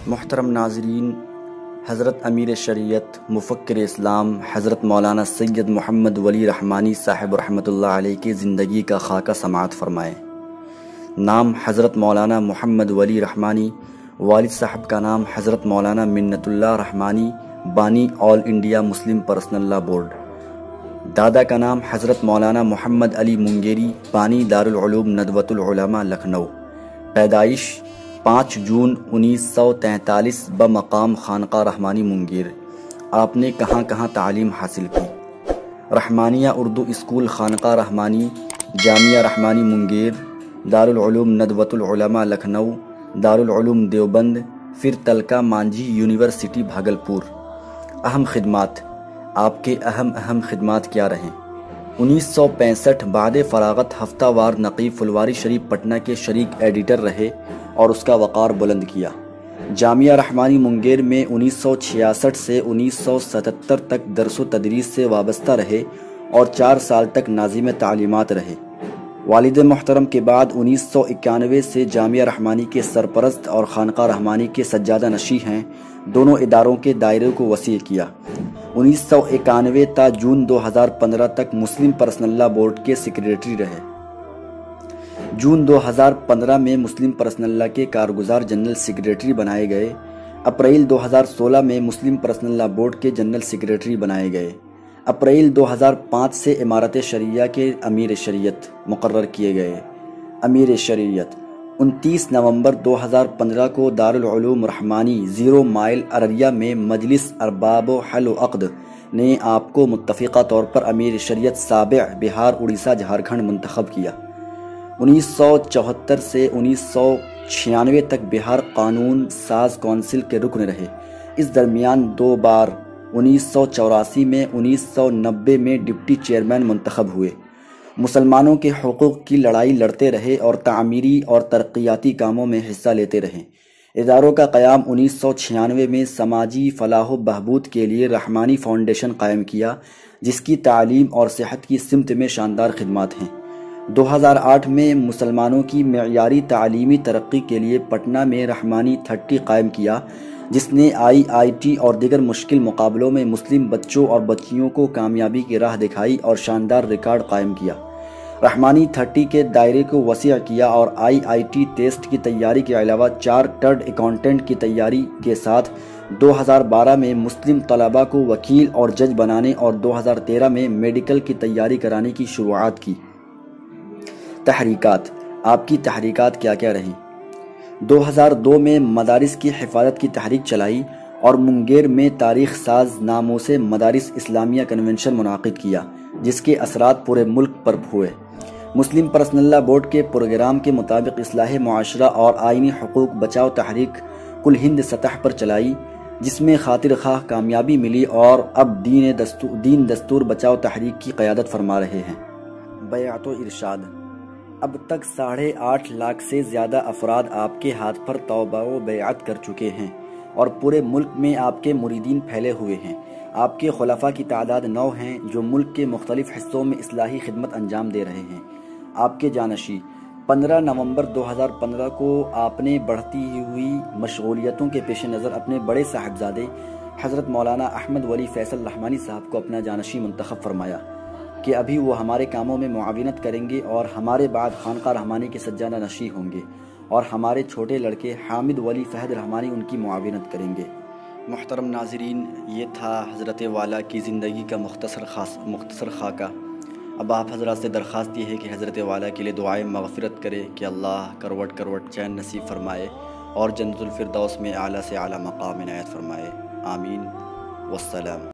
محترم ناظرین، حضرت امیر شریعت مفکر اسلام حضرت مولانا سید محمد ولی رحمانی صاحب رحمۃ اللہ علیہ کی زندگی کا خاکہ سماعت فرمائیں۔ نام حضرت مولانا محمد ولی رحمانی، والد صاحب کا نام حضرت مولانا منت اللہ رحمانی، بانی آل انڈیا مسلم پرسنل لا بورڈ۔ دادا کا نام حضرت مولانا محمد علی منگیری، بانی دارالعلوم ندوۃ العلماء لکھنؤ۔ پیدائش 5 جون 1943 بمقام خانقاہ رحمانی منگیر۔ آپ نے کہاں کہاں تعلیم حاصل کی؟ رحمانیہ اردو اسکول خانقاہ رحمانی، جامعہ رحمانی منگیر، دارالعلوم ندوۃ العلماء لکھنؤ، دارالعلوم دیوبند، پھر تلکا مانجھی یونیورسٹی بھاگلپور۔ اہم خدمات، آپ کے اہم خدمات کیا رہیں؟ 1965 بعد فراغت ہفتہ وار نقیب فلواری شریف پٹنہ کے شریک ایڈیٹر رہے اور اس کا وقار بلند کیا۔ جامعہ رحمانی منگیر میں 1966 سے 1977 تک درس و تدریس سے وابستہ رہے اور 4 سال تک ناظم تعلیمات رہے۔ والد محترم کے بعد 1991 سے جامعہ رحمانی کے سرپرست اور خانقاہ رحمانی کے سجادہ نشین ہیں۔ دونوں اداروں کے دائرے کو وسیع کیا۔ 1991 تا جون 2015 تک مسلم پرسنل لا بورڈ کے سیکریٹری رہے۔ جون 2015 میں مسلم پرسنل لا کے کارگزار جنرل سیکریٹری بنائے گئے۔ اپریل 2016 میں مسلم پرسنل لا بورڈ کے جنرل سیکریٹری بنائے گئے۔ اپریل 2005 سے امارت شریعہ کے امیر شریعت مقرر کیے گئے۔ امیر شریعت 29 نومبر 2015 کو دارالعلوم رحمانی 0 مائل ارریہ میں مجلس ارباب و حل و عقد نے آپ کو متفقہ طور پر امیر شریعت سابع بہار اڑیسہ جھارکھنڈ منتخب کیا۔ 1974 سے 1996 تک بہار قانون ساز کونسل کے رکن رہے۔ اس درمیان 2 بار 1984 میں 1990 میں ڈپٹی چیئرمین منتخب ہوئے۔ مسلمانوں کے حقوق کی لڑائی لڑتے رہے اور تعمیری اور ترقیاتی کاموں میں حصہ لیتے رہے۔ اداروں کا قیام 1996 میں سماجی فلاح و بہبود کے لیے رحمانی فاؤنڈیشن قائم کیا، جس کی تعلیم اور صحت کی سمت میں شاندار خدمات ہیں۔ 2008 میں مسلمانوں کی معیاری تعلیمی ترقی کے لیے پٹنہ میں رحمانی 30 قائم کیا، جس نے IIT اور دیگر مشکل مقابلوں میں مسلم بچوں اور بچیوں کو کامیابی کی راہ دکھائی اور شاندار ریکارڈ قائم کیا۔ رحمانی 30 کے دائرے کو وسیع کیا اور IIT ٹیسٹ کی تیاری کے علاوہ چارٹرڈ اکاؤنٹنٹ کی تیاری کے ساتھ 2012 میں مسلم طلباء کو وکیل اور جج بنانے اور 2013 میں میڈیکل کی تیاری کرانے کی شروعات کی۔ تحریکات، آپ کی تحریکات کیا کیا رہیں؟ 2002 میں مدارس کی حفاظت کی تحریک چلائی اور منگیر میں تاریخ ساز ناموں سے مدارس اسلامیہ کنونشن منعقد کیا، جس کے اثرات پورے ملک پر ہوئے۔ مسلم پرسنل لا بورڈ کے پروگرام کے مطابق اصلاح معاشرہ اور آئینی حقوق بچاؤ تحریک کل ہند سطح پر چلائی، جس میں خاطر خواہ کامیابی ملی اور اب دین دستور بچاؤ تحریک کی قیادت فرما رہے ہیں۔ بیعت و ارشاد، اب تک 8.5 لاکھ سے زیادہ افراد آپ کے ہاتھ پر توبہ و بیعت کر چکے ہیں اور پورے ملک میں آپ کے مریدین پھیلے ہوئے ہیں۔ آپ کے خلفاء کی تعداد 9 ہیں جو ملک کے مختلف حصوں میں اصلاحی خدمت انجام دے رہے ہیں۔ آپ کے جانشین 15 نومبر 2015 کو آپ نے بڑھتی ہوئی مشغولیتوں کے پیش نظر اپنے بڑے صاحبزادے حضرت مولانا احمد ولی فیصل رحمانی صاحب کو اپنا جانشین منتخب فرمایا کہ ابھی وہ ہمارے کاموں میں معاونت کریں گے اور ہمارے بعد خانقاہ رحمانی کے سجادہ نشین ہوں گے اور ہمارے چھوٹے لڑکے حامد ولی فہد رحمانی ان کی معاونت کریں گے۔ محترم ناظرین، یہ تھا حضرت والا کی زندگی کا مختصر خاکہ۔ اب آپ حضرات سے درخواست یہ ہے کہ حضرت والا کے لیے دعائیں مغفرت کرے کہ اللہ کروٹ کروٹ چین نصیب فرمائے اور جنت الفردوس میں اعلیٰ سے اعلیٰ مقام عنایت فرمائے۔ آمین والسلام۔